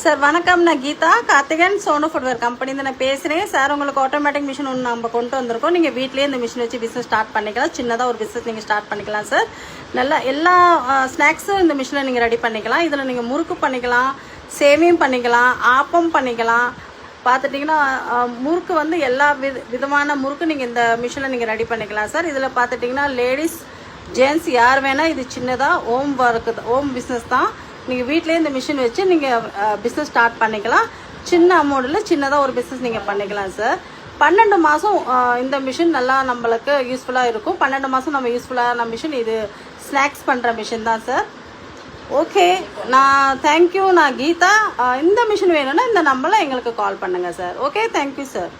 Sir வணக்கம், நான் Geetha Karthikan Sonu footwear company நான் பேசுகிறேன். சார் உங்களுக்கு ஆட்டோமேட்டிக் மிஷின் ஒன்று நம்ம கொண்டு வந்திருக்கோம். நீங்கள் வீட்லேயே இந்த மிஷின் வச்சு பிஸ்னஸ் ஸ்டார்ட் பண்ணிக்கலாம். சின்னதாக ஒரு பிஸ்னஸ் நீங்கள் ஸ்டார்ட் பண்ணிக்கலாம் சார். நல்லா எல்லா ஸ்நாக்ஸும் இந்த மிஷினில் நீங்கள் ரெடி பண்ணிக்கலாம். இதில் நீங்கள் முறுக்கு பண்ணிக்கலாம், சேமியம் பண்ணிக்கலாம், ஆப்பம் பண்ணிக்கலாம். பார்த்துட்டிங்கன்னா முறுக்கு வந்து எல்லா விதமான முறுக்கு நீங்கள் இந்த மிஷினில் நீங்கள் ரெடி பண்ணிக்கலாம் சார். இதில் பார்த்துட்டிங்கன்னா லேடிஸ் ஜென்ட்ஸ் யார் வேணால் இது சின்னதாக ஹோம் பிஸ்னஸ் தான். நீங்கள் வீட்டிலே இந்த மிஷின் வச்சு நீங்கள் பிஸ்னஸ் ஸ்டார்ட் பண்ணிக்கலாம். சின்ன அமௌண்ட்டில் சின்னதாக ஒரு பிஸ்னஸ் நீங்கள் பண்ணிக்கலாம் சார். 12 மாதம் இந்த மிஷின் நல்லா நம்மளுக்கு யூஸ்ஃபுல்லாக இருக்கும். 12 மாதம் நம்ம யூஸ்ஃபுல்லான மிஷின் இது. ஸ்நாக்ஸ் பண்ணுற மிஷின் தான் சார். ஓகே, நான் தேங்க்யூ. நான் கீதா. இந்த மிஷின் வேணும்னா இந்த நம்பரில் எங்களுக்கு கால் பண்ணுங்கள் சார். Okay, thank you sir.